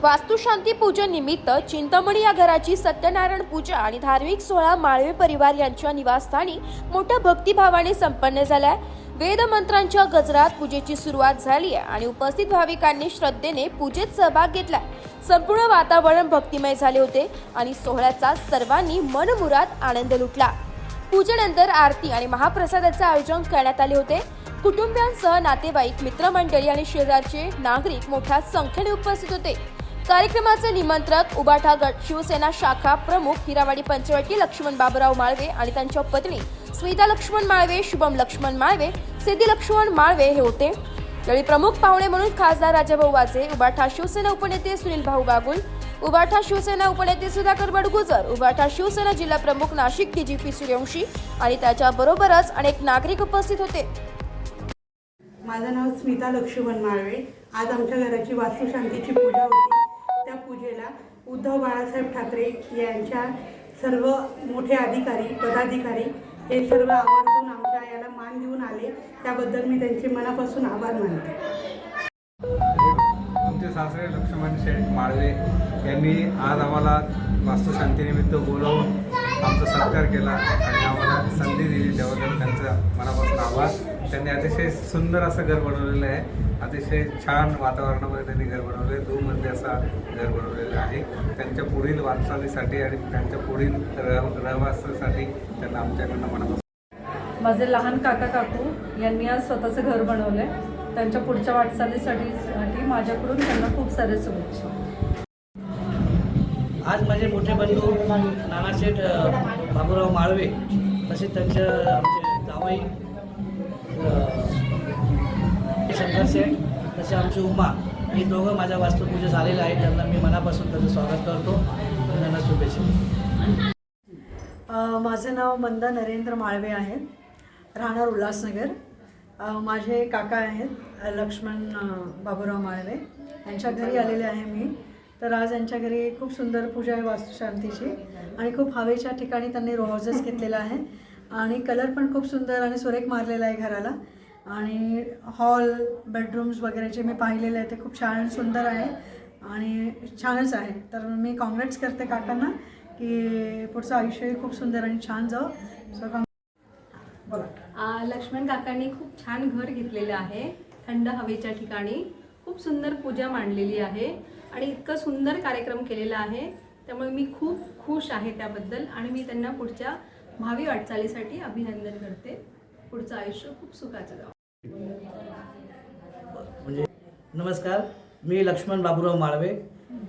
वास्तुशांती पूजन निमित्त चिंतामणी या घराची सत्यनारायण पूजा आणि धार्मिक सोहळा माळवे परिवार यांच्या निवासस्थानी मोठ्या भक्तिभावाने संपन्न झालाय। वेद मंत्रांच्या गजरात पूजेची सुरुवात झाली आहे आणि उपस्थित भाविकांनी श्रद्धेने पूजेत सहभाग घेतलाय। संपूर्ण वातावरण भक्तिमय झाले होते आणि सोहळ्याचा सर्वांनी मनमुराद आनंद लुटला। पूजेनंतर आरती आणि महाप्रसादाचे आयोजन करण्यात आले होते। कुटुंबियांसह नातेवाईक, मित्रमंडळी आणि शेजारचे नागरिक मोठ्या संख्येने उपस्थित होते। कार्यक्रमाचे निमंत्रक उबाठा गट शिवसेना शाखा प्रमुख हिरावाडी पंचवटी लक्ष्मण बाबूराव माळवे आणि त्यांच्या पत्नी स्मिता लक्ष्मण माळवे, शुभम लक्ष्मण माळवे, सिद्धी लक्ष्मण माळवे हे होते। यावेळी प्रमुख पाहुणे म्हणून खासदार राजाभाऊ वाजे, उबाठा शिवसेना उपनेते सुनील भाऊ बागुल, उबाठा शिवसेना उपनेते सुधाकर बडगुजर, उबाठा शिवसेना जिल्हा प्रमुख नाशिक डीजीपी सूर्यवंशी आणि त्याच्याबरोबरच अनेक नागरिक उपस्थित होते। माझं नाव स्मिता लक्ष्मण माळवे। आज आमच्या घराची वास्तुशांतीची पूजा होती। त्या पूजेला उद्धव बाळासाहेब ठाकरे यांच्या सर्व मोठे अधिकारी, पदाधिकारी हे सर्व आवर्जून आमच्या याला मान देऊन आले। त्याबद्दल मी त्यांचे मनापासून आभार मानते। आमचे सासरे लक्ष्मण शेठ माळवे यांनी आज आम्हाला वास्तुशांतीनिमित्त बोलवून आमचा सत्कार केला आणि आम्हाला संधी दिली, त्याबद्दल त्यांचा मनापासून आभार। त्यांनी अतिशय सुंदर असं घर बनवलेलं आहे। अतिशय छान वातावरणामध्ये त्यांनी घर बनवले, 2 मजली असा घर बनवलेलं आहे। त्यांच्या पुढील वाटचालीसाठी आणि त्यांच्या पुढील रहवासासाठी त्यांना आमच्याकडनं मनापासून। माझे लहान काका काकू यांनी आज स्वतःचं घर बनवलंय। त्यांच्या पुढच्या वाटचालीसाठी माझ्याकडून त्यांना खूप सारे शुभेच्छा। आज माझे मोठे बंधू नानाशेठ बाबूराव माळवे, तसेच त्यांचे आमचे जावई शंकर शेठ, तसे आमची उमा, हे दोघं माझ्या वास्तुपूजा झालेले आहेत। त्यांना मी मनापासून त्यांचं स्वागत करतो आणि त्यांना शुभेच्छा। माझं नाव मंदा नरेंद्र माळवे आहे, राहणार उल्हासनगर। माझे काका आहेत लक्ष्मण बाबूराव माळवे, यांच्या घरी आलेले आहे मी। तर आज यांच्या घरी खूप सुंदर पूजा आहे वास्तुशांतीची आणि खूप हवेच्या ठिकाणी त्यांनी रो हाऊसेस घेतलेला आहे आणि कलर पण खूप सुंदर आणि सुरेख मारलेला आहे घराला। आणि हॉल, बेडरूम्स वगैरेचे मी पाहिलेले आहे, ते खूप छान सुंदर आहे आणि छानच आहे। तर मी काँग्रेट्स करते काकांना की पुढचं आयुष्यही खूप सुंदर आणि छान जावं। सो लक्ष्मण काकांनी खूप छान घर घेतलेलं आहे, थंड हवेच्या ठिकाणी। खूप सुंदर पूजा मांडलेली आहे आणि इतकं सुंदर कार्यक्रम केलेला आहे, त्यामुळे मी खूप खुश आहे त्याबद्दल आणि मी त्यांना पुढच्या भावी वाटचालीसाठी अभिनंदन करते। पुढचं आयुष्य खूप सुखाचं जावं। नमस्कार, मी लक्ष्मण बाबूराव माळवे,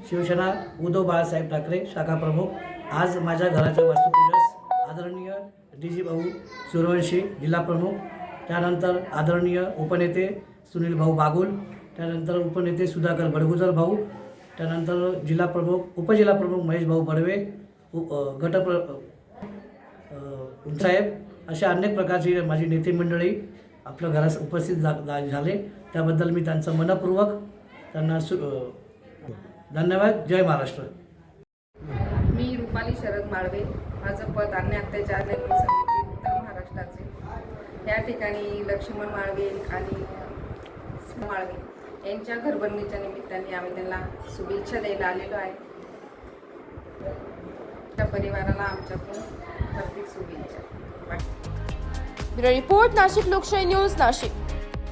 शिवसेना उद्धव बाळासाहेब ठाकरे शाखा प्रमुख। आज माझ्या घराच्या वास्तुपूजास आदरणीय डीजी भाऊ सूर्यवंशी जिल्हा प्रमुख, त्यानंतर आदरणीय उपनेते सुनील भाऊ बागुल, त्यानंतर उपनेते सुधाकर बडगुजर भाऊ, त्यानंतर जिल्हा प्रमुख उपजिल्हा प्रमुख महेश भाऊ बडवे, साहेब, अशा अनेक प्रकारची माझी नेते मंडळी आपल्या घरास उपस्थित झाले। त्याबद्दल मी त्यांचं मनपूर्वक त्यांना धन्यवाद। जय महाराष्ट्र। मी रुपाली शरद माळवे, माझं पद अन्य अत्याचार निर्मूलन समिती उत्तर महाराष्ट्राचे। या ठिकाणी लक्ष्मण माळवे आणि माळवे यांच्या घरबंदीच्या निमित्ताने आम्ही त्यांना शुभेच्छा द्यायला आलेलो आहे। त्या परिवाराला आमच्याकडून हार्दिक शुभेच्छा। ब्युरो रिपोर्ट, नाशिक लोकशाही न्यूज, नाशिक।